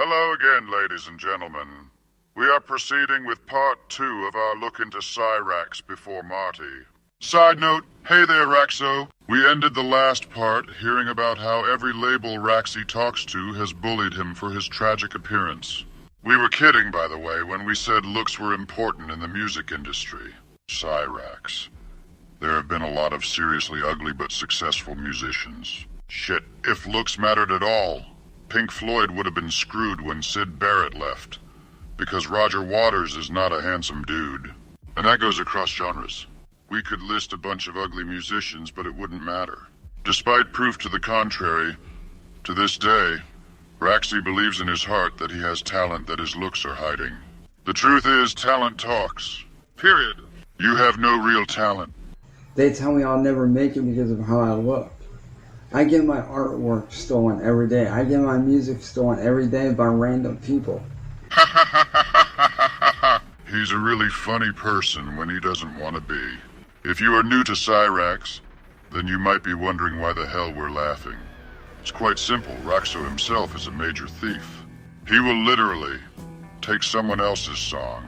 Hello again, ladies and gentlemen. We are proceeding with part 2 of our look into Cyraxx before Marty. Side note, hey there, Raxo. We ended the last part hearing about how every label Raxy talks to has bullied him for his tragic appearance. We were kidding, by the way, when we said looks were important in the music industry. Cyraxx. There have been a lot of seriously ugly but successful musicians. Shit, if looks mattered at all, Pink Floyd would have been screwed when Syd Barrett left. Because Roger Waters is not a handsome dude. And that goes across genres. We could list a bunch of ugly musicians, but it wouldn't matter. Despite proof to the contrary, to this day, Raxy believes in his heart that he has talent that his looks are hiding. The truth is, talent talks. Period. You have no real talent. They tell me I'll never make it because of how I look. I get my artwork stolen every day. I get my music stolen every day by random people. He's a really funny person when he doesn't want to be. If you are new to Cyraxx, then you might be wondering why the hell we're laughing. It's quite simple. Raxo himself is a major thief. He will literally take someone else's song,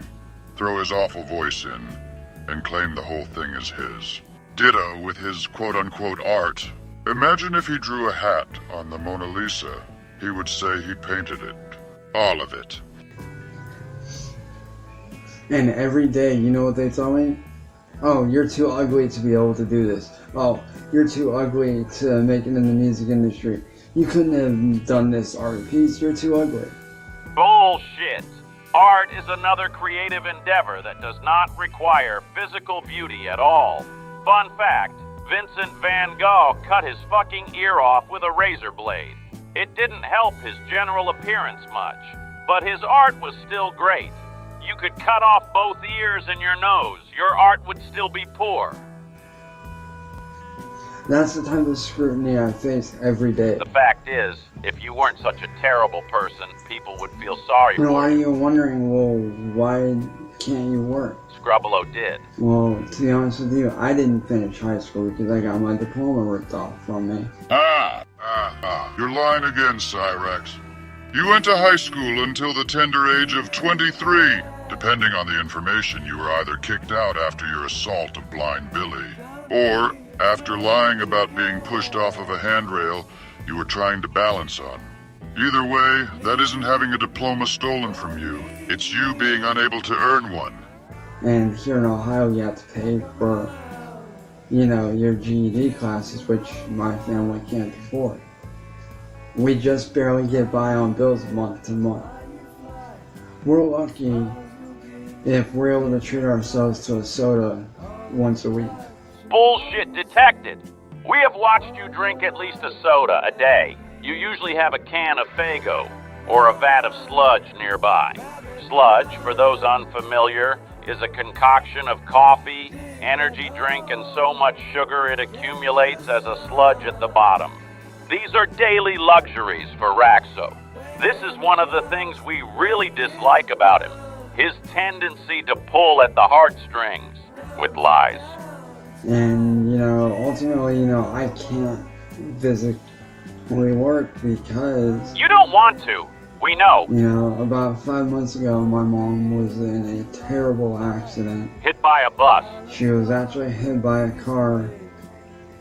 throw his awful voice in, and claim the whole thing is his. Ditto with his quote-unquote art. Imagine if he drew a hat on the Mona Lisa. He would say he painted it. All of it. And every day, you know what they tell me? Oh, you're too ugly to be able to do this. Oh, you're too ugly to make it in the music industry. You couldn't have done this art piece. You're too ugly. Bullshit. Art is another creative endeavor that does not require physical beauty at all. Fun fact, Vincent van Gogh cut his fucking ear off with a razor blade. It didn't help his general appearance much, but his art was still great. You could cut off both ears and your nose. Your art would still be poor. That's the type of scrutiny I face every day. The fact is, if you weren't such a terrible person, people would feel sorry for You know, why are you. you wondering, well, why can't you work? Scrubolo did. Well, to be honest with you, I didn't finish high school because I got my diploma ripped off from me. You're lying again, Cyraxx. You went to high school until the tender age of 23. Depending on the information, you were either kicked out after your assault of Blind Billy, or after lying about being pushed off of a handrail you were trying to balance on. Either way, that isn't having a diploma stolen from you. It's you being unable to earn one. And here in Ohio, you have to pay for, your GED classes, which my family can't afford. We just barely get by on bills month to month. We're lucky if we're able to treat ourselves to a soda once a week. Bullshit detected. We have watched you drink at least a soda a day. You usually have a can of Faygo or a vat of sludge nearby. Sludge, for those unfamiliar, is a concoction of coffee, energy drink, and so much sugar it accumulates as a sludge at the bottom. These are daily luxuries for Raxo. This is one of the things we really dislike about him. His tendency to pull at the heartstrings with lies. And, ultimately, I can't physically work because... You don't want to. We know. About 5 months ago, my mom was in a terrible accident. Hit by a bus. She was actually hit by a car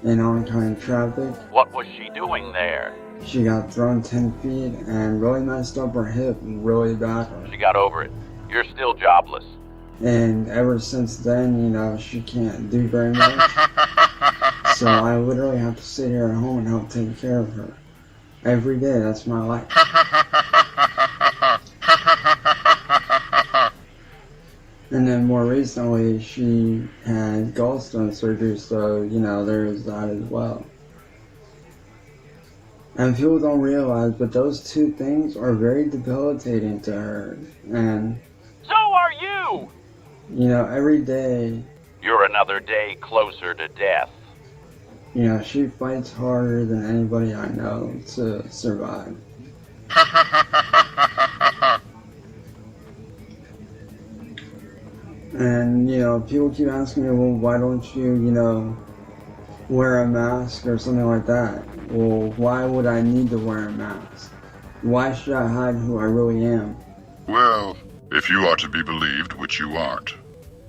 in oncoming traffic. What was she doing there? She got thrown 10 feet and really messed up her hip really badly. She got over it. You're still jobless. And ever since then, she can't do very much. So I literally have to sit here at home and help take care of her. Every day, that's my life. And then more recently, she had gallstone surgery, so, there's that as well. And people don't realize, but those two things are very debilitating to her. And so are you! Every day, You're another day closer to death. She fights harder than anybody I know to survive. And, people keep asking me, well, why don't you, wear a mask or something like that? Well, why would I need to wear a mask? Why should I hide who I really am? Well, if you are to be believed, which you aren't,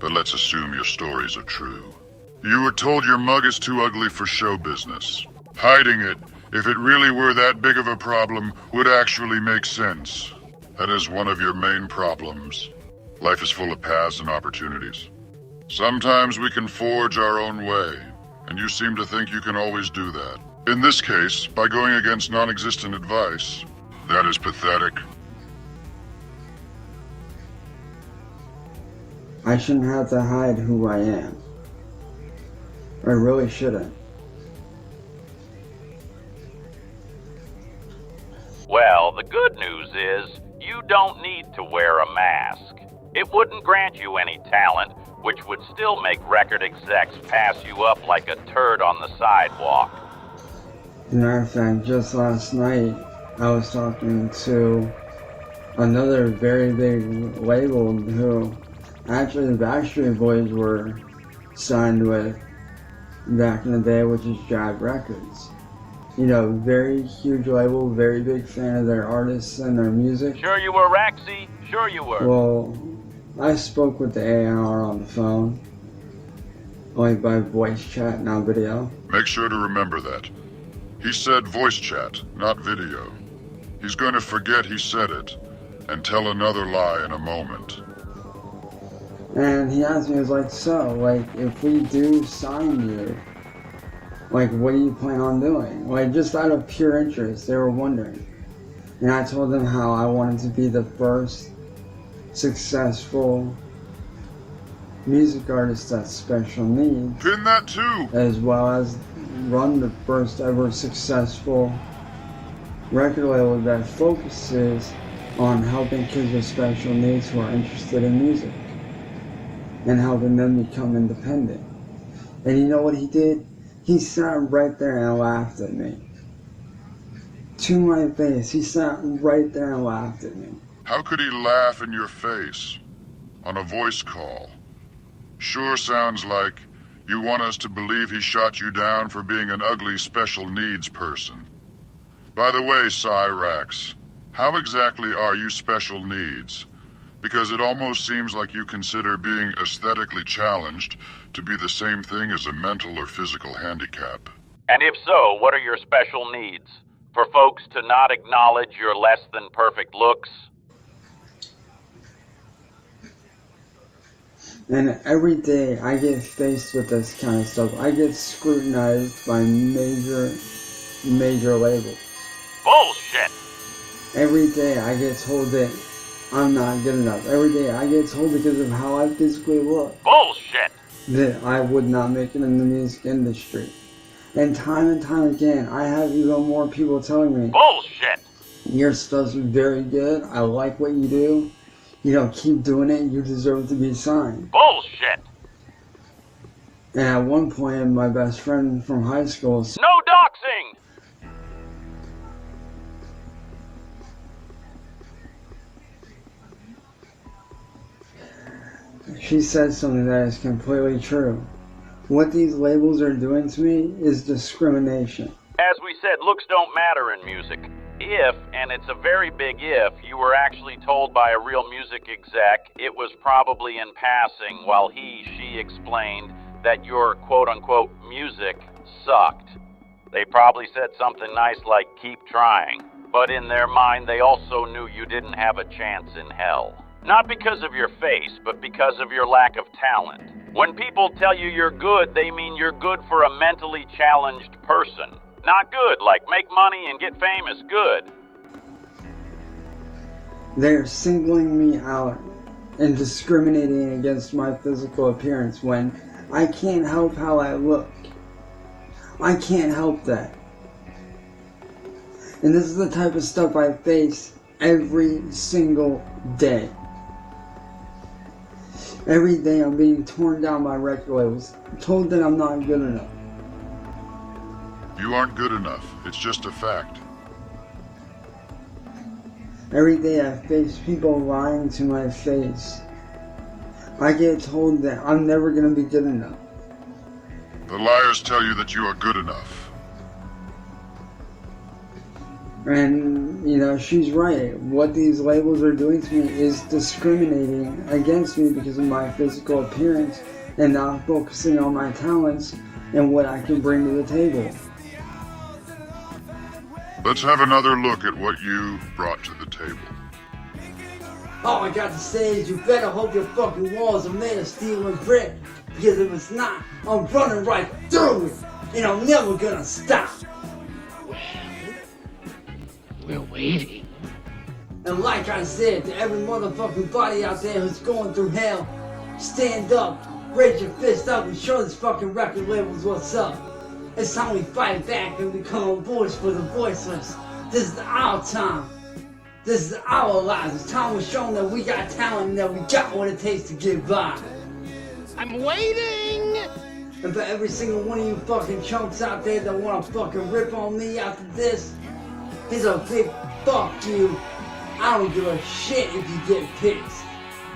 but let's assume your stories are true. You were told your mug is too ugly for show business. Hiding it, if it really were that big of a problem, would actually make sense. That is one of your main problems. Life is full of paths and opportunities. Sometimes we can forge our own way, and you seem to think you can always do that. In this case, by going against non-existent advice. That is pathetic. I shouldn't have to hide who I am. I really shouldn't. Well, the good news is you don't need to wear a mask. It wouldn't grant you any talent, which would still make record execs pass you up like a turd on the sidewalk. As a matter of fact, just last night, I was talking to another very big label who actually the Backstreet Boys were signed with back in the day, which is Jive Records. You know, very huge label, very big fan of their artists and their music. Sure you were, Raxy? Sure you were. Well, I spoke with the A&R on the phone, only by voice chat, not video. Make sure to remember that. He said voice chat, not video. He's going to forget he said it, and tell another lie in a moment. And he asked me, he was like, so, like, if we do sign you, like, what do you plan on doing? Like, just out of pure interest, they were wondering. And I told them how I wanted to be the first successful music artist that's special needs. Pin that too! As well as run the first ever successful record label that focuses on helping kids with special needs who are interested in music and helping them become independent. And you know what he did? He sat right there and laughed at me. To my face, he sat right there and laughed at me. How could he laugh in your face? On a voice call? Sure sounds like you want us to believe he shot you down for being an ugly special needs person. By the way, Cyraxx, how exactly are you special needs? Because it almost seems like you consider being aesthetically challenged to be the same thing as a mental or physical handicap. And if so, what are your special needs? For folks to not acknowledge your less than perfect looks? And every day I get faced with this kind of stuff. I get scrutinized by major labels. Bullshit! Every day I get told that I'm not good enough. Every day I get told because of how I physically look Bullshit! that I would not make it in the music industry. And time again, I have even more people telling me, Bullshit! your stuff's very good, I like what you do, you know, keep doing it, you deserve to be signed. Bullshit! And at one point, my best friend from high school said, No doxing! she said something that is completely true. What these labels are doing to me is discrimination. As we said, looks don't matter in music. If, and it's a very big if, you were actually told by a real music exec, it was probably in passing while she explained that your quote-unquote music sucked. They probably said something nice like, keep trying. But in their mind, they also knew you didn't have a chance in hell. Not because of your face, but because of your lack of talent. When people tell you you're good, they mean you're good for a mentally challenged person. Not good, like make money and get famous, good. They're singling me out and discriminating against my physical appearance when I can't help how I look. I can't help that. And this is the type of stuff I face every single day. Every day I'm being torn down by record labels, told that I'm not good enough. You aren't good enough. It's just a fact. Every day I face people lying to my face. I get told that I'm never going to be good enough. The liars tell you that you are good enough. And, she's right. What these labels are doing to me is discriminating against me because of my physical appearance and not focusing on my talents and what I can bring to the table. Let's have another look at what you brought to the table. All I got to say is you better hope your fucking walls are made of steel and brick, because if it's not, I'm running right through it, and I'm never gonna stop. We're waiting. And like I said, to every motherfucking body out there who's going through hell, stand up, raise your fist up, and show this fucking record labels what's up. It's time we fight back and become a voice for the voiceless. This is our time. This is our lives. It's time we're showing that we got talent and that we got what it takes to get by. I'm waiting! And for every single one of you fucking chunks out there that wanna fucking rip on me after this, here's a big fuck you. I don't give a shit if you get picked.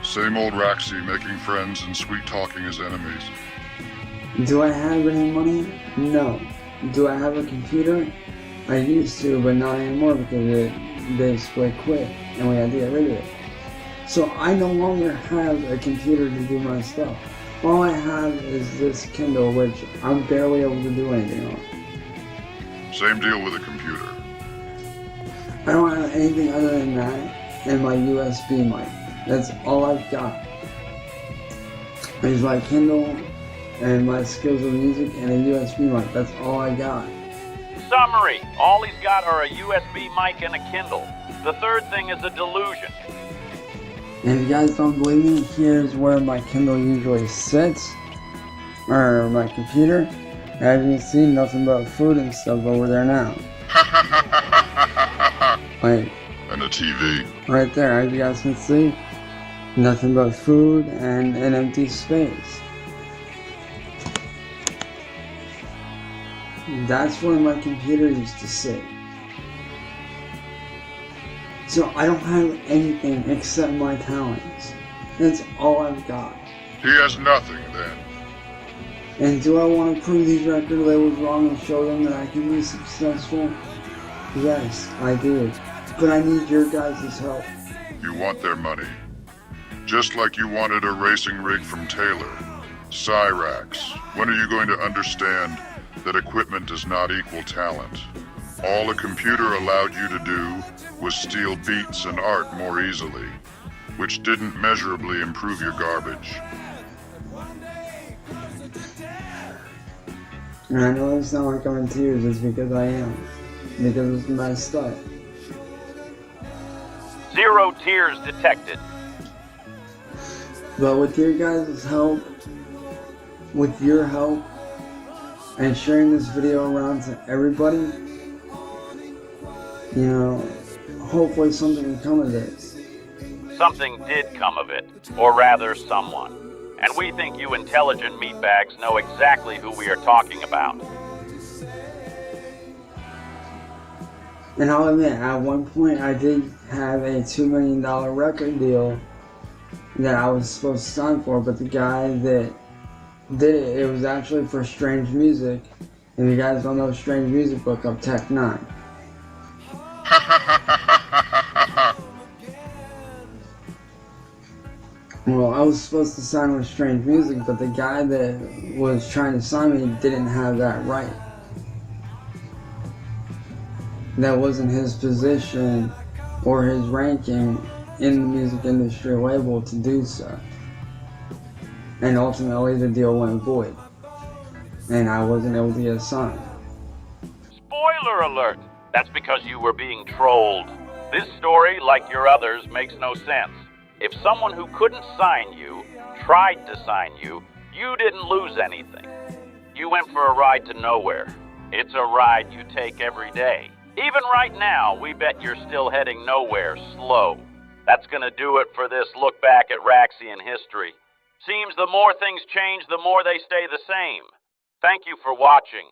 Same old Raxy, making friends and sweet-talking his enemies. Do I have any money? No. Do I have a computer? I used to, but not anymore because they split quick and we had to get rid of it. So I no longer have a computer to do my stuff. All I have is this Kindle, which I'm barely able to do anything on. Same deal with a computer. I don't have anything other than that and my USB mic. That's all I've got. There's my Kindle and my skills of music and a USB mic. That's all I got. Summary. All he's got are a USB mic and a Kindle. The third thing is a delusion. And if you guys don't believe me, here's where my Kindle usually sits. Or my computer. As you can see, nothing but food and stuff over there now. Like, And a TV. right there, as you guys can see, nothing but food and an empty space. That's where my computer used to sit. So I don't have anything except my talents. That's all I've got. He has nothing then. And do I want to prove these record labels wrong and show them that I can be successful? Yes, I do. But I need your guys' help. You want their money. Just like you wanted a racing rig from Taylor. Cyraxx, when are you going to understand that equipment does not equal talent? All a computer allowed you to do was steal beats and art more easily, which didn't measurably improve your garbage. And I know it's not like I'm in tears, it's because I am. Because it's messed up. 0 tears detected. But with your guys' help, with your help, and sharing this video around to everybody, hopefully something will come of this. Something did come of it, or rather someone. And we think you intelligent meatbags know exactly who we are talking about. And I'll admit, at one point I did have a $2 million record deal that I was supposed to sign for, but the guy that did it, it was actually for Strange Music. And if you guys don't know Strange Music, look up Tech 9. Well, I was supposed to sign with Strange Music, but the guy that was trying to sign me didn't have that right. That wasn't his position or his ranking in the music industry label to do so. And ultimately the deal went void. And I wasn't able to get signed. Spoiler alert! That's because you were being trolled. This story, like your others, makes no sense. If someone who couldn't sign you tried to sign you, you didn't lose anything. You went for a ride to nowhere. It's a ride you take every day. Even right now, we bet you're still heading nowhere slow. That's gonna do it for this look back at Raxian history. Seems the more things change, the more they stay the same. Thank you for watching.